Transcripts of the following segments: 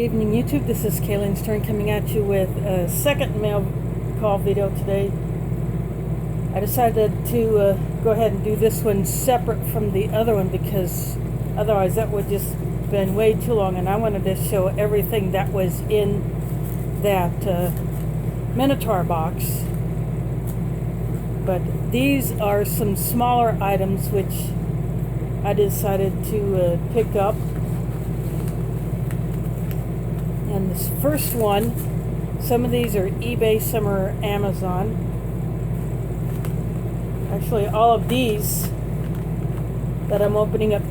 Evening YouTube, this is Kaylin Stern coming at you with a second mail call video today. I decided to go ahead and do this one separate from the other one because otherwise that would just been way too long, and I wanted to show everything that was in that Minotaur box. But these are some smaller items which I decided to pick up. And this first one, some of these are eBay, some are Amazon. Actually, all of these that I'm opening up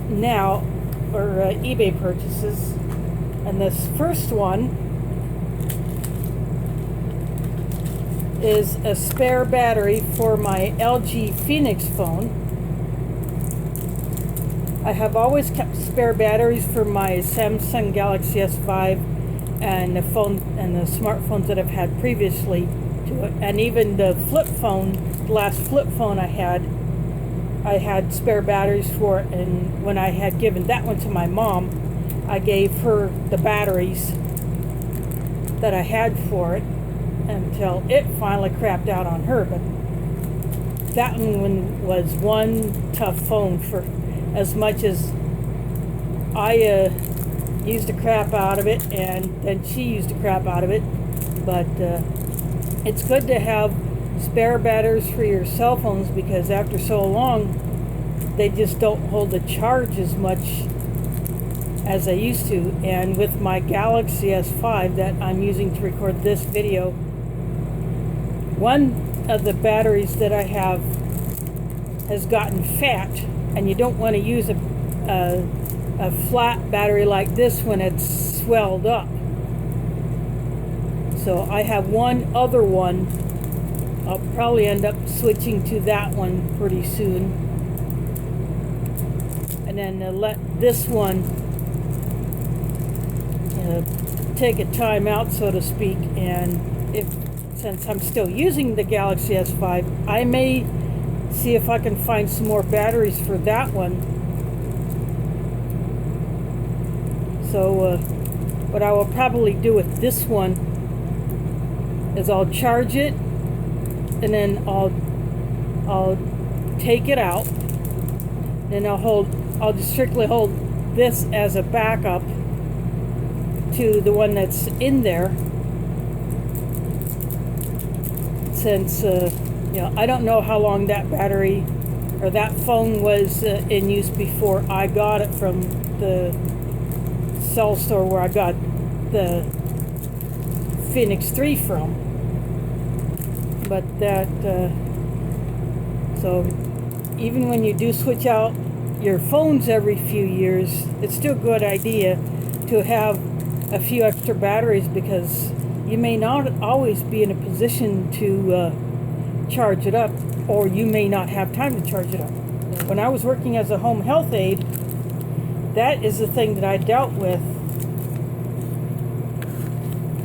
now are eBay purchases. And this first one is a spare battery for my LG Phoenix phone. I have always kept spare batteries for my Samsung Galaxy S5 and the phone and the smartphones that I've had previously to it, and even the flip phone, the last flip phone I had spare batteries for it. And when I had given that one to my mom, I gave her the batteries that I had for it until it finally crapped out on her. But that one was one tough phone for as much as I used the crap out of it, and then she used the crap out of it. But it's good to have spare batteries for your cell phones because after so long, they just don't hold the charge as much as they used to. And with my Galaxy S5 that I'm using to record this video, one of the batteries that I have has gotten fat, and you don't want to use a flat battery like this when it's swelled up. So I have one other one. I'll probably end up switching to that one pretty soon, and then let this one take a time out, so to speak. And since I'm still using the Galaxy S5, I may see if I can find some more batteries for that one. So what I will probably do with this one is I'll charge it, and then I'll take it out, and I'll just strictly hold this as a backup to the one that's in there, since I don't know how long that battery or that phone was in use before I got it from the cell store where I got the Phoenix 3 from. But that, so even when you do switch out your phones every few years, it's still a good idea to have a few extra batteries because you may not always be in a position to charge it up, or you may not have time to charge it up. When I was working as a home health aide, that is the thing that I dealt with,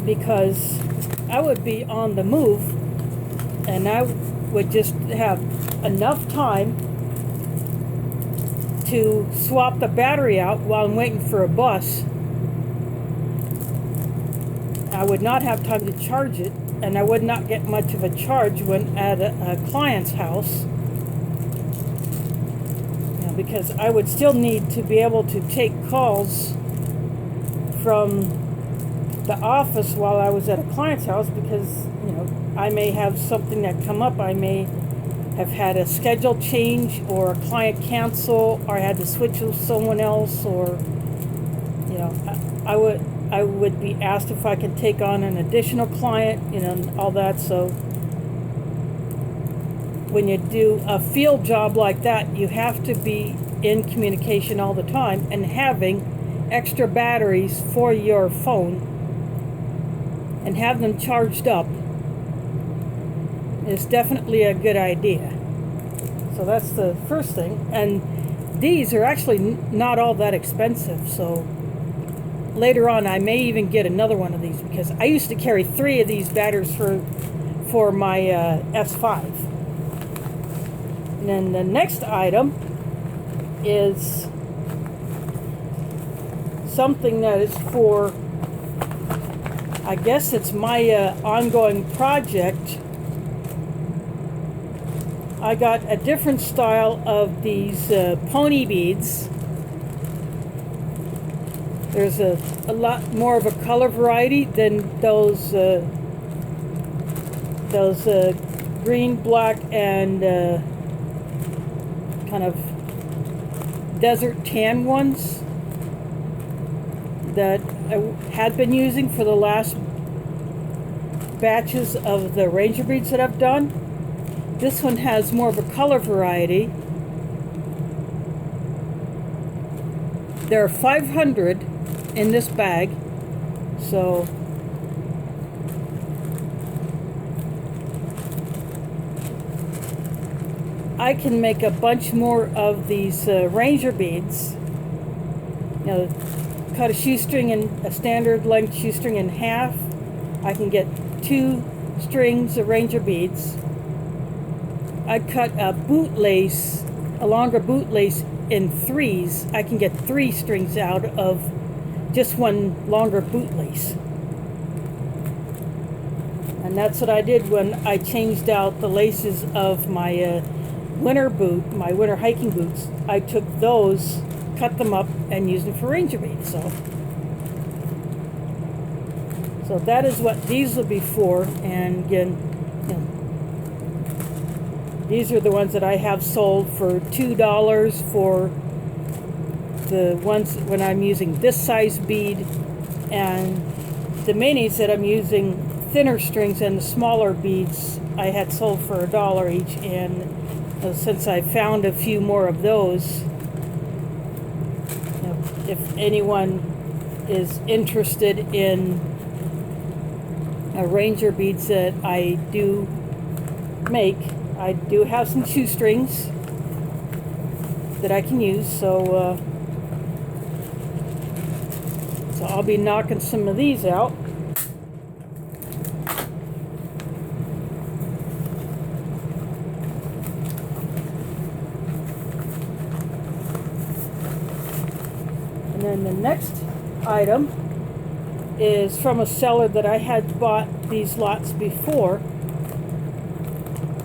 because I would be on the move and I would just have enough time to swap the battery out while I'm waiting for a bus. I would not have time to charge it, and I would not get much of a charge when at a client's house, because I would still need to be able to take calls from the office while I was at a client's house, because I may have something that come up. I may have had a schedule change, or a client cancel, or I had to switch with someone else, or I would be asked if I could take on an additional client, and all that. So when you do a field job like that, you have to be in communication all the time, and having extra batteries for your phone and have them charged up is definitely a good idea. So that's the first thing. And these are actually not all that expensive, so later on I may even get another one of these, because I used to carry 3 of these batteries for my S5. And then the next item is something that is for I guess it's my ongoing project. I got a different style of these pony beads. There's a lot more of a color variety than those green, black, and kind of desert tan ones that I had been using for the last batches of the Ranger beads that I've done. This one has more of a color variety. There are 500 in this bag, so I can make a bunch more of these Ranger beads. You know, cut a shoestring in a standard length shoestring in half. I can get 2 strings of Ranger beads. I cut a bootlace, a longer bootlace in 3s. I can get 3 strings out of just one longer bootlace. And that's what I did when I changed out the laces of my my winter hiking boots. I took those, cut them up, and used them for Ranger beads. So that is what these will be for. And again, you know, these are the ones that I have sold for $2 for the ones when I'm using this size bead, and the minis that I'm using thinner strings and the smaller beads I had sold for $1 each. And since I found a few more of those, you know, if anyone is interested in Ranger beads that I do make, I do have some shoestrings that I can use, so I'll be knocking some of these out. And then the next item is from a seller that I had bought these lots before.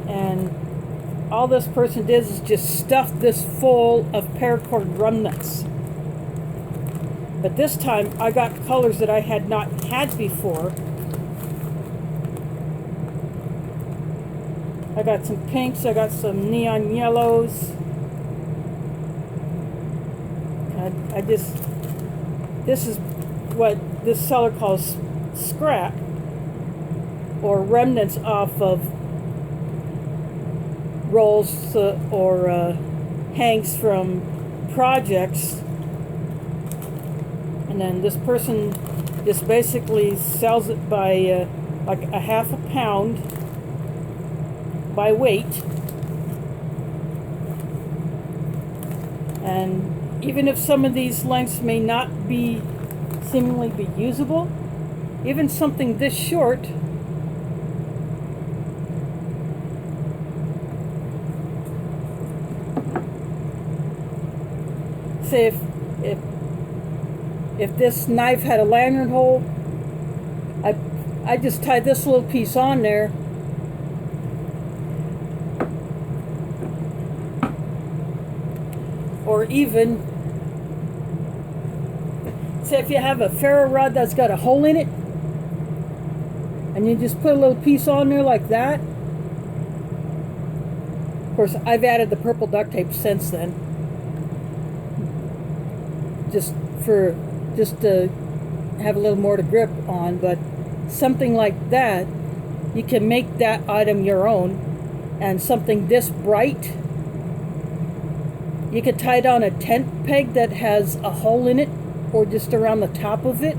And all this person did is just stuff this full of paracord remnants. But this time I got colors that I had not had before. I got some pinks, I got some neon yellows. This is what this seller calls scrap, or remnants off of rolls or hanks from projects. And then this person just basically sells it by like a half a pound by weight. And even if some of these lengths may not be seemingly be usable, even something this short say if this knife had a lantern hole, I just tie this little piece on there, or even say if you have a ferro rod that's got a hole in it and you just put a little piece on there like that. Of course, I've added the purple duct tape since then, just to have a little more to grip on. But something like that, you can make that item your own. And something this bright, you could tie down a tent peg that has a hole in it, or just around the top of it,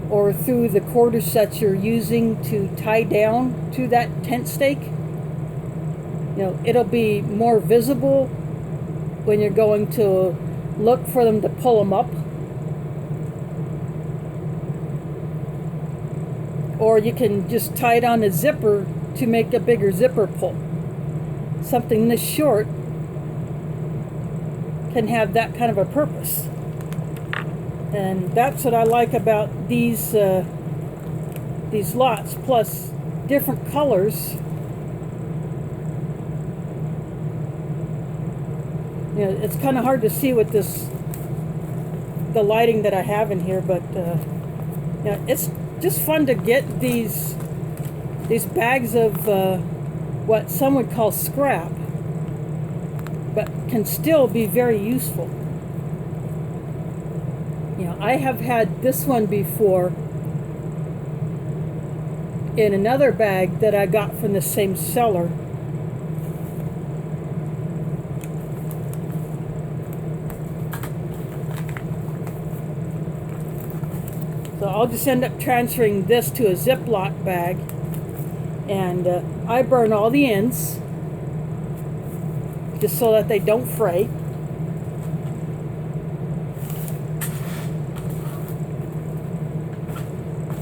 or through the quarters that you're using to tie down to that tent stake. You know, it'll be more visible when you're going to look for them to pull them up. Or you can just tie it on a zipper to make a bigger zipper pull. Something this short can have that kind of a purpose. And that's what I like about these these lots, plus different colors. You know, it's kind of hard to see with the lighting that I have in here, but you know, it's just fun to get these bags of what some would call scrap, but can still be very useful. You know, I have had this one before in another bag that I got from the same seller. So I'll just end up transferring this to a Ziploc bag, and I burn all the ends just so that they don't fray.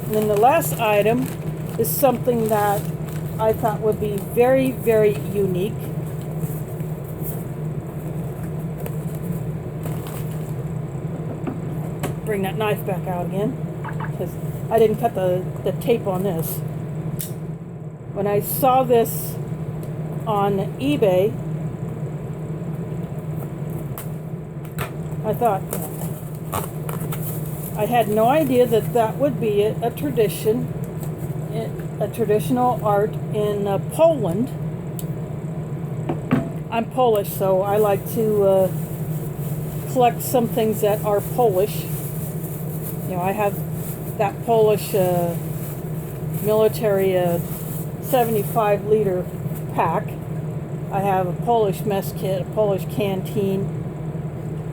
And then the last item is something that I thought would be very, very unique. Bring that knife back out again, because I didn't cut the tape on this. When I saw this on eBay, I thought, I had no idea that that would be a traditional art in Poland. I'm Polish, so I like to collect some things that are Polish. You know, I have that Polish military 75-liter pack. I have a Polish mess kit, a Polish canteen,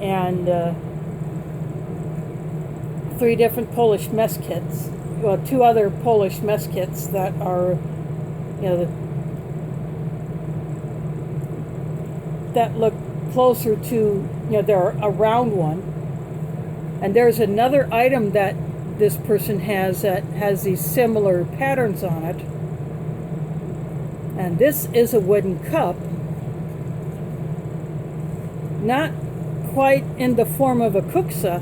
and 3 different Polish mess kits. Well, 2 other Polish mess kits that are, you know, that look closer to, you know, they're a round one. And there's another item that this person has that has these similar patterns on it. And this is a wooden cup. Not quite in the form of a kuksa,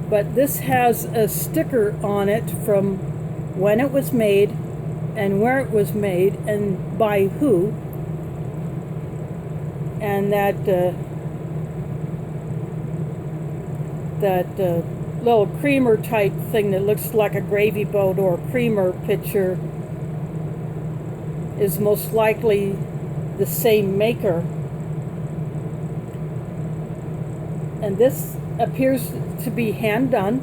but this has a sticker on it from when it was made and where it was made and by who. And that little creamer type thing that looks like a gravy boat or a creamer pitcher is most likely the same maker. And this appears to be hand done.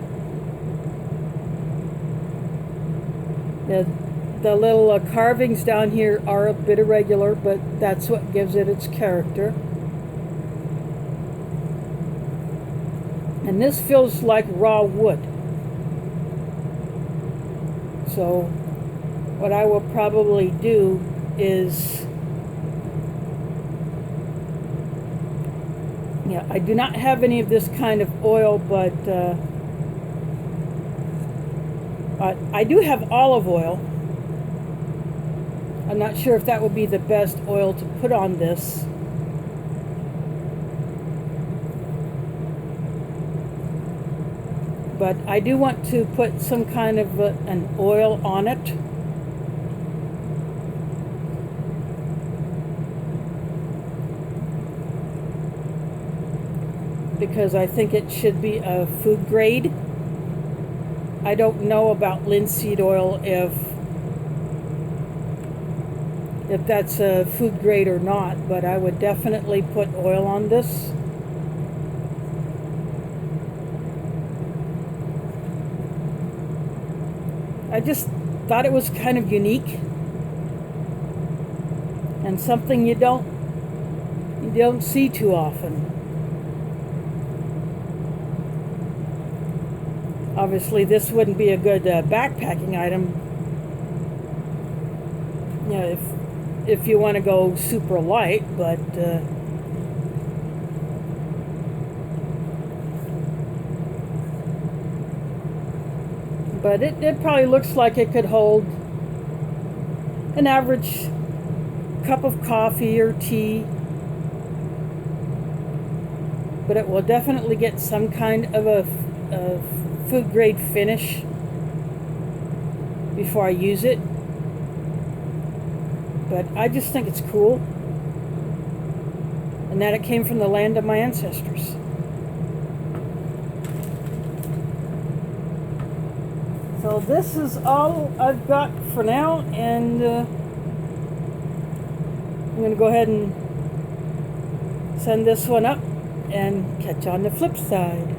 The little carvings down here are a bit irregular, but that's what gives it its character. And this feels like raw wood. So what I will probably do is, yeah, I do not have any of this kind of oil, but I do have olive oil. I'm not sure if that would be the best oil to put on this. But I do want to put some kind of an oil on it. Because I think it should be a food grade. I don't know about linseed oil if that's a food grade or not, but I would definitely put oil on this. I just thought it was kind of unique and something you don't see too often. Obviously, this wouldn't be a good backpacking item. You know, if you want to go super light, but it probably looks like it could hold an average cup of coffee or tea. But it will definitely get some kind of a a food grade finish before I use it. But I just think it's cool. And that it came from the land of my ancestors. So this is all I've got for now, and I'm going to go ahead and send this one up and catch you on the flip side.